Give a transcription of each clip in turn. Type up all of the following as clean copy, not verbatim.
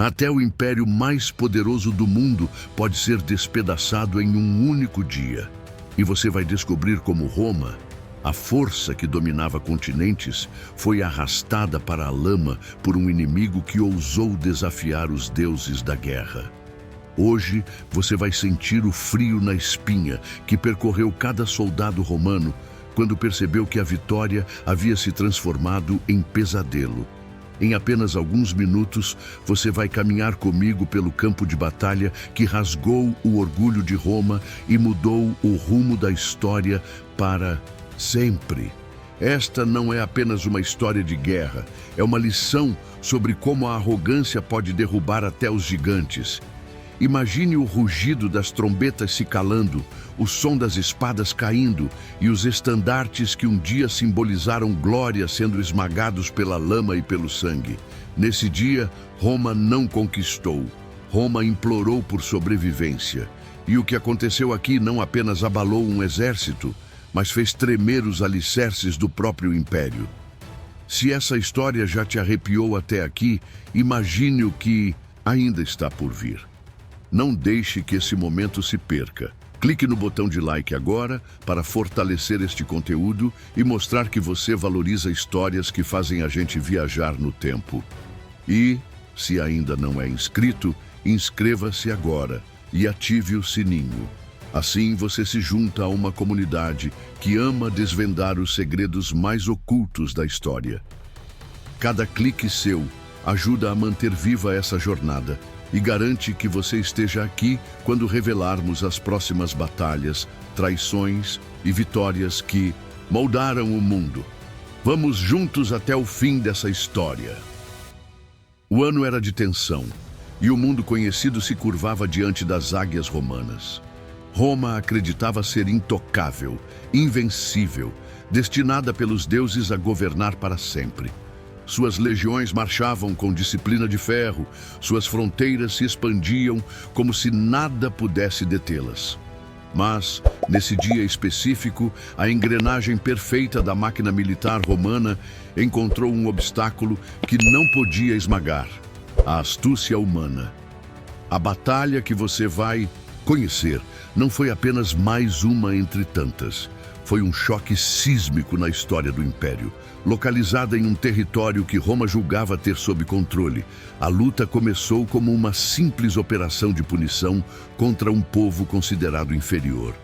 Até o império mais poderoso do mundo pode ser despedaçado em um único dia. E você vai descobrir como Roma, a força que dominava continentes, foi arrastada para a lama por um inimigo que ousou desafiar os deuses da guerra. Hoje você vai sentir o frio na espinha que percorreu cada soldado romano quando percebeu que a vitória havia se transformado em pesadelo. Em apenas alguns minutos, você vai caminhar comigo pelo campo de batalha que rasgou o orgulho de Roma e mudou o rumo da história para sempre. Esta não é apenas uma história de guerra, é uma lição sobre como a arrogância pode derrubar até os gigantes. Imagine o rugido das trombetas se calando, o som das espadas caindo e os estandartes que um dia simbolizaram glória sendo esmagados pela lama e pelo sangue. Nesse dia, Roma não conquistou. Roma implorou por sobrevivência. E o que aconteceu aqui não apenas abalou um exército, mas fez tremer os alicerces do próprio império. Se essa história já te arrepiou até aqui, imagine o que ainda está por vir. Não deixe que esse momento se perca. Clique no botão de like agora para fortalecer este conteúdo e mostrar que você valoriza histórias que fazem a gente viajar no tempo. E, se ainda não é inscrito, inscreva-se agora e ative o sininho. Assim você se junta a uma comunidade que ama desvendar os segredos mais ocultos da história. Cada clique seu ajuda a manter viva essa jornada e garante que você esteja aqui quando revelarmos as próximas batalhas, traições e vitórias que moldaram o mundo. Vamos juntos até o fim dessa história. O ano era de tensão, e o mundo conhecido se curvava diante das águias romanas. Roma acreditava ser intocável, invencível, destinada pelos deuses a governar para sempre. Suas legiões marchavam com disciplina de ferro, suas fronteiras se expandiam como se nada pudesse detê-las. Mas, nesse dia específico, a engrenagem perfeita da máquina militar romana encontrou um obstáculo que não podia esmagar: a astúcia humana. A batalha que você vai conhecer não foi apenas mais uma entre tantas. Foi um choque sísmico na história do Império. Localizada em um território que Roma julgava ter sob controle, a luta começou como uma simples operação de punição contra um povo considerado inferior.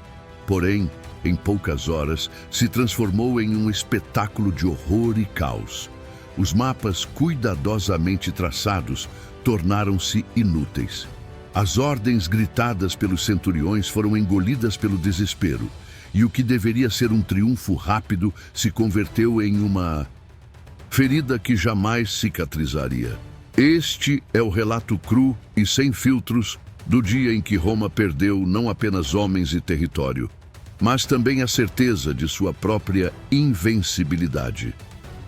Porém, em poucas horas, se transformou em um espetáculo de horror e caos. Os mapas cuidadosamente traçados tornaram-se inúteis. As ordens gritadas pelos centuriões foram engolidas pelo desespero. E o que deveria ser um triunfo rápido se converteu em uma ferida que jamais cicatrizaria. Este é o relato cru e sem filtros do dia em que Roma perdeu não apenas homens e território, mas também a certeza de sua própria invencibilidade.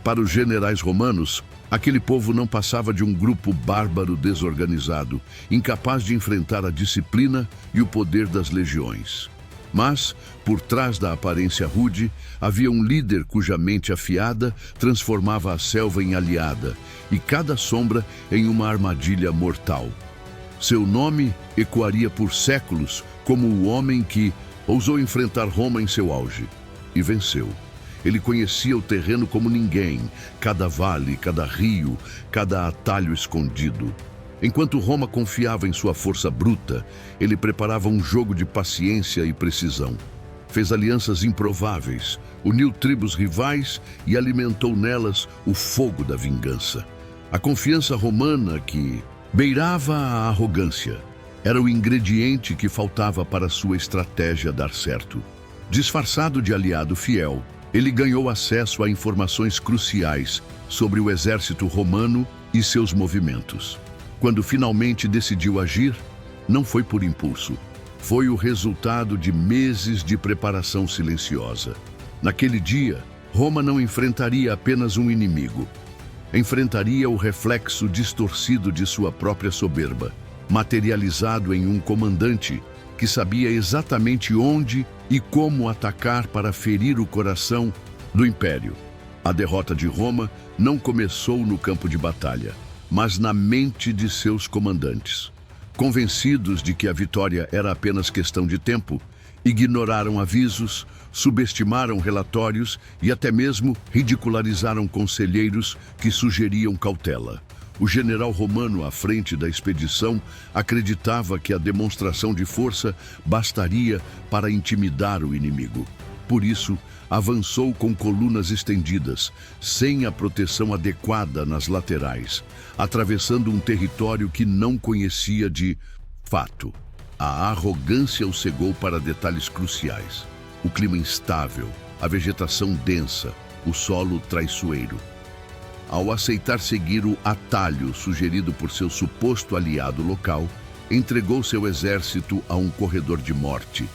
Para os generais romanos, aquele povo não passava de um grupo bárbaro desorganizado, incapaz de enfrentar a disciplina e o poder das legiões. Mas, por trás da aparência rude, havia um líder cuja mente afiada transformava a selva em aliada e cada sombra em uma armadilha mortal. Seu nome ecoaria por séculos como o homem que ousou enfrentar Roma em seu auge e venceu. Ele conhecia o terreno como ninguém, cada vale, cada rio, cada atalho escondido. Enquanto Roma confiava em sua força bruta, ele preparava um jogo de paciência e precisão. Fez alianças improváveis, uniu tribos rivais e alimentou nelas o fogo da vingança. A confiança romana que beirava a arrogância era o ingrediente que faltava para sua estratégia dar certo. Disfarçado de aliado fiel, ele ganhou acesso a informações cruciais sobre o exército romano e seus movimentos. Quando finalmente decidiu agir, não foi por impulso. Foi o resultado de meses de preparação silenciosa. Naquele dia, Roma não enfrentaria apenas um inimigo. Enfrentaria o reflexo distorcido de sua própria soberba, materializado em um comandante que sabia exatamente onde e como atacar para ferir o coração do império. A derrota de Roma não começou no campo de batalha. mas na mente de seus comandantes. Convencidos de que a vitória era apenas questão de tempo, ignoraram avisos, subestimaram relatórios e até mesmo ridicularizaram conselheiros que sugeriam cautela. O general romano à frente da expedição acreditava que a demonstração de força bastaria para intimidar o inimigo. Por isso, avançou com colunas estendidas, sem a proteção adequada nas laterais, atravessando um território que não conhecia de fato. A arrogância o cegou para detalhes cruciais. O clima instável, a vegetação densa, o solo traiçoeiro. Ao aceitar seguir o atalho sugerido por seu suposto aliado local, entregou seu exército a um corredor de morte.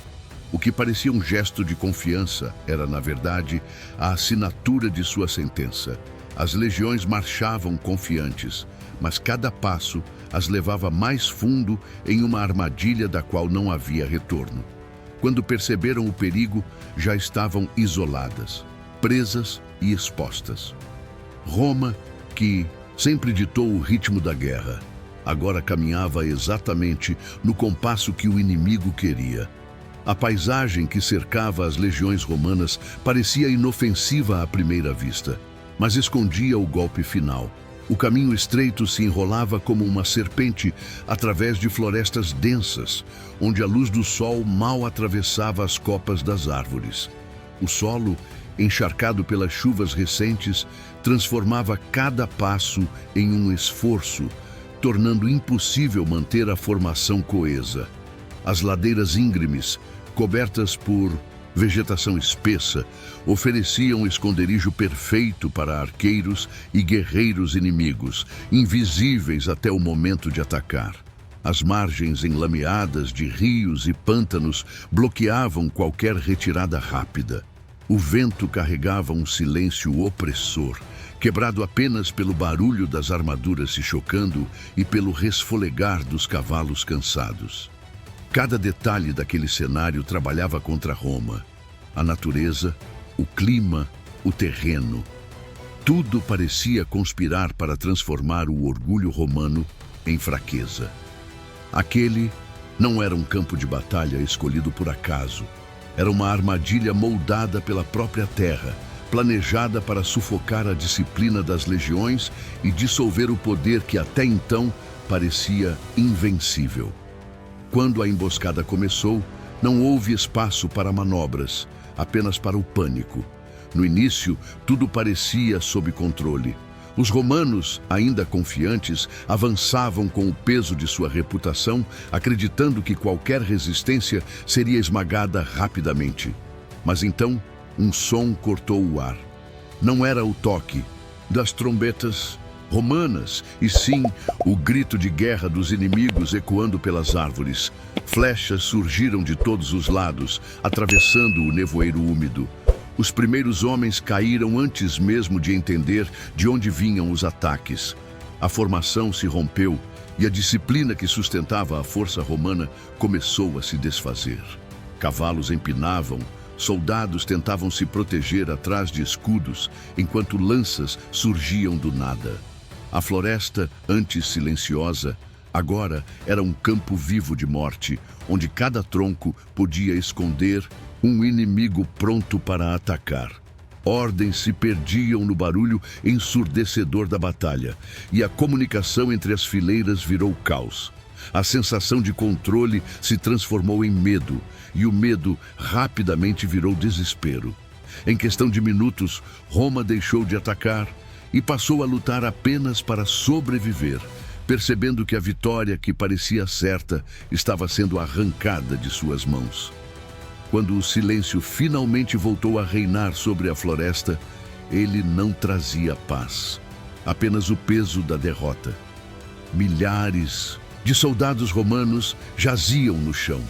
O que parecia um gesto de confiança era, na verdade, a assinatura de sua sentença. As legiões marchavam confiantes, mas cada passo as levava mais fundo em uma armadilha da qual não havia retorno. Quando perceberam o perigo, já estavam isoladas, presas e expostas. Roma, que sempre ditou o ritmo da guerra, agora caminhava exatamente no compasso que o inimigo queria. A paisagem que cercava as legiões romanas parecia inofensiva à primeira vista, mas escondia o golpe final. O caminho estreito se enrolava como uma serpente através de florestas densas, onde a luz do sol mal atravessava as copas das árvores. O solo, encharcado pelas chuvas recentes, transformava cada passo em um esforço, tornando impossível manter a formação coesa. As ladeiras íngremes, cobertas por vegetação espessa, ofereciam esconderijo perfeito para arqueiros e guerreiros inimigos, invisíveis até o momento de atacar. As margens enlameadas de rios e pântanos bloqueavam qualquer retirada rápida. O vento carregava um silêncio opressor, quebrado apenas pelo barulho das armaduras se chocando e pelo resfolegar dos cavalos cansados. Cada detalhe daquele cenário trabalhava contra Roma. A natureza, o clima, o terreno. Tudo parecia conspirar para transformar o orgulho romano em fraqueza. Aquele não era um campo de batalha escolhido por acaso. Era uma armadilha moldada pela própria terra, planejada para sufocar a disciplina das legiões e dissolver o poder que até então parecia invencível. Quando a emboscada começou, não houve espaço para manobras, apenas para o pânico. No início, tudo parecia sob controle. Os romanos, ainda confiantes, avançavam com o peso de sua reputação, acreditando que qualquer resistência seria esmagada rapidamente. Mas então, um som cortou o ar. Não era o toque das trombetas romanas, e sim o grito de guerra dos inimigos ecoando pelas árvores. Flechas surgiram de todos os lados, atravessando o nevoeiro úmido. Os primeiros homens caíram antes mesmo de entender de onde vinham os ataques. A formação se rompeu e a disciplina que sustentava a força romana começou a se desfazer. Cavalos empinavam, soldados tentavam se proteger atrás de escudos, enquanto lanças surgiam do nada. A floresta, antes silenciosa, agora era um campo vivo de morte, onde cada tronco podia esconder um inimigo pronto para atacar. Ordens se perdiam no barulho ensurdecedor da batalha, e a comunicação entre as fileiras virou caos. A sensação de controle se transformou em medo, e o medo rapidamente virou desespero. Em questão de minutos, Roma deixou de atacar e passou a lutar apenas para sobreviver, percebendo que a vitória que parecia certa estava sendo arrancada de suas mãos. Quando o silêncio finalmente voltou a reinar sobre a floresta, ele não trazia paz, apenas o peso da derrota. Milhares de soldados romanos jaziam no chão,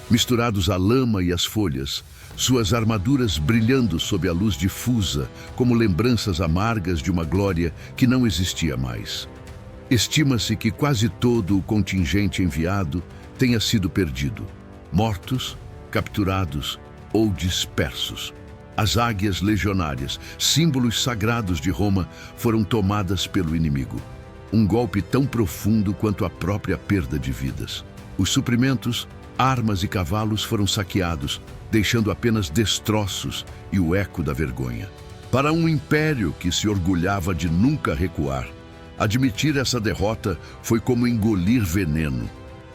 misturados à lama e às folhas, suas armaduras brilhando sob a luz difusa, como lembranças amargas de uma glória que não existia mais. Estima-se que quase todo o contingente enviado tenha sido perdido, mortos, capturados ou dispersos. As águias legionárias, símbolos sagrados de Roma, foram tomadas pelo inimigo. um golpe tão profundo quanto a própria perda de vidas. Os suprimentos, armas e cavalos foram saqueados, deixando apenas destroços e o eco da vergonha. Para um império que se orgulhava de nunca recuar, admitir essa derrota foi como engolir veneno.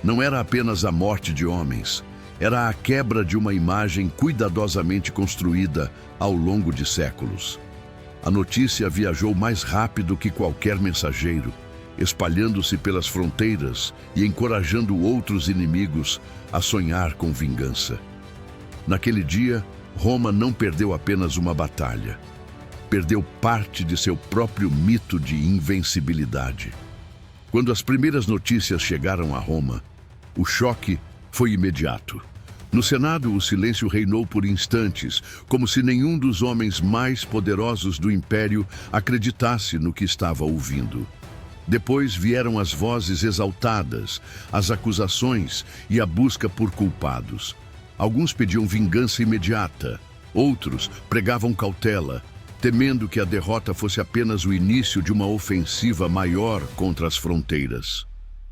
Não era apenas a morte de homens, era a quebra de uma imagem cuidadosamente construída ao longo de séculos. A notícia viajou mais rápido que qualquer mensageiro, espalhando-se pelas fronteiras e encorajando outros inimigos a sonhar com vingança. Naquele dia, Roma não perdeu apenas uma batalha. Perdeu parte de seu próprio mito de invencibilidade. Quando as primeiras notícias chegaram a Roma, o choque foi imediato. No Senado, o silêncio reinou por instantes, como se nenhum dos homens mais poderosos do Império acreditasse no que estava ouvindo. Depois vieram as vozes exaltadas, as acusações e a busca por culpados. Alguns pediam vingança imediata, outros pregavam cautela, temendo que a derrota fosse apenas o início de uma ofensiva maior contra as fronteiras.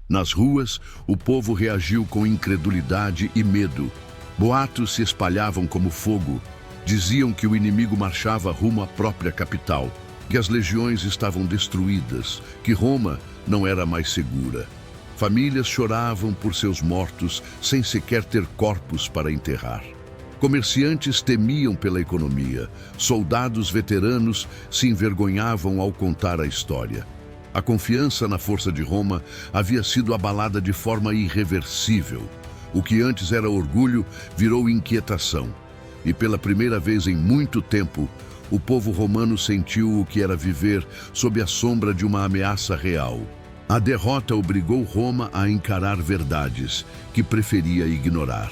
Nas ruas, o povo reagiu com incredulidade e medo. Boatos se espalhavam como fogo. Diziam que o inimigo marchava rumo à própria capital, que as legiões estavam destruídas, que Roma não era mais segura. Famílias choravam por seus mortos sem sequer ter corpos para enterrar. Comerciantes temiam pela economia, soldados veteranos se envergonhavam ao contar a história. A confiança na força de Roma havia sido abalada de forma irreversível. O que antes era orgulho virou inquietação. E pela primeira vez em muito tempo, o povo romano sentiu o que era viver sob a sombra de uma ameaça real. A derrota obrigou Roma a encarar verdades que preferia ignorar.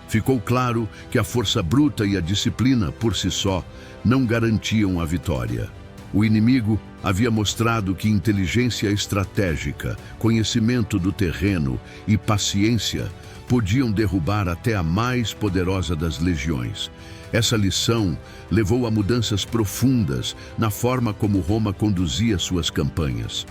Ficou claro que a força bruta e a disciplina, por si só, não garantiam a vitória. O inimigo havia mostrado que inteligência estratégica, conhecimento do terreno e paciência podiam derrubar até a mais poderosa das legiões. Essa lição levou a mudanças profundas na forma como Roma conduzia suas campanhas.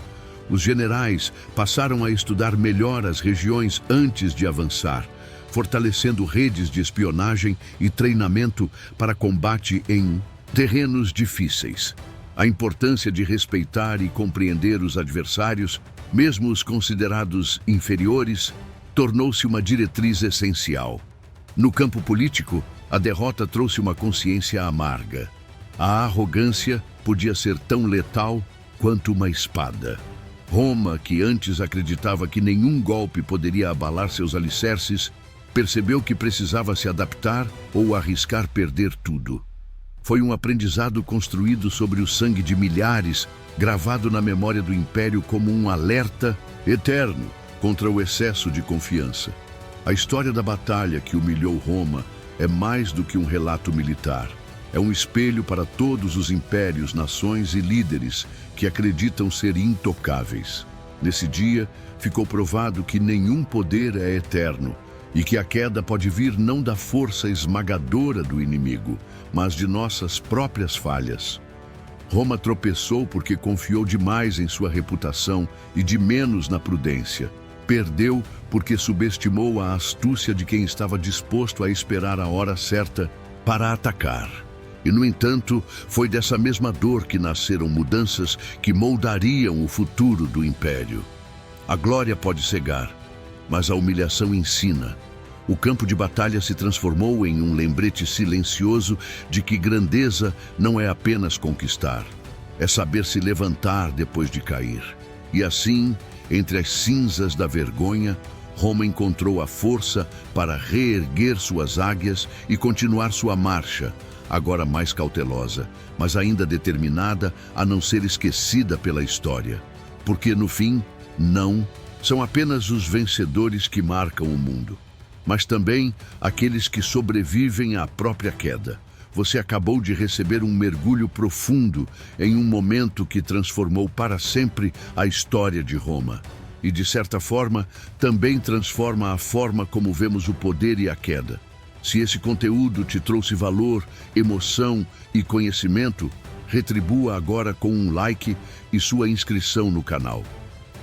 Os generais passaram a estudar melhor as regiões antes de avançar, fortalecendo redes de espionagem e treinamento para combate em terrenos difíceis. A importância de respeitar e compreender os adversários, mesmo os considerados inferiores, tornou-se uma diretriz essencial. No campo político, a derrota trouxe uma consciência amarga. A arrogância podia ser tão letal quanto uma espada. Roma, que antes acreditava que nenhum golpe poderia abalar seus alicerces, percebeu que precisava se adaptar ou arriscar perder tudo. Foi um aprendizado construído sobre o sangue de milhares, gravado na memória do Império como um alerta eterno contra o excesso de confiança. A história da batalha que humilhou Roma é mais do que um relato militar. É um espelho para todos os impérios, nações e líderes que acreditam ser intocáveis. Nesse dia, ficou provado que nenhum poder é eterno e que a queda pode vir não da força esmagadora do inimigo, mas de nossas próprias falhas. Roma tropeçou porque confiou demais em sua reputação e de menos na prudência. Perdeu porque subestimou a astúcia de quem estava disposto a esperar a hora certa para atacar. E, no entanto, foi dessa mesma dor que nasceram mudanças que moldariam o futuro do Império. A glória pode cegar, mas a humilhação ensina. O campo de batalha se transformou em um lembrete silencioso de que grandeza não é apenas conquistar, é saber se levantar depois de cair. E assim, entre as cinzas da vergonha, Roma encontrou a força para reerguer suas águias e continuar sua marcha, agora mais cautelosa, mas ainda determinada a não ser esquecida pela história. Porque, no fim, não são apenas os vencedores que marcam o mundo, mas também aqueles que sobrevivem à própria queda. Você acabou de receber um mergulho profundo em um momento que transformou para sempre a história de Roma. E, de certa forma, também transforma a forma como vemos o poder e a queda. Se esse conteúdo te trouxe valor, emoção e conhecimento, retribua agora com um like e sua inscrição no canal.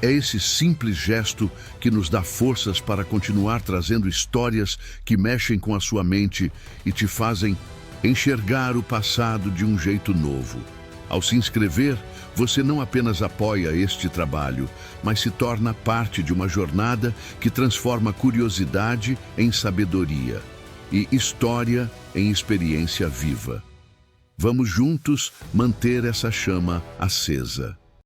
É esse simples gesto que nos dá forças para continuar trazendo histórias que mexem com a sua mente e te fazem enxergar o passado de um jeito novo. Ao se inscrever, você não apenas apoia este trabalho, mas se torna parte de uma jornada que transforma curiosidade em sabedoria e história em experiência viva. Vamos juntos manter essa chama acesa.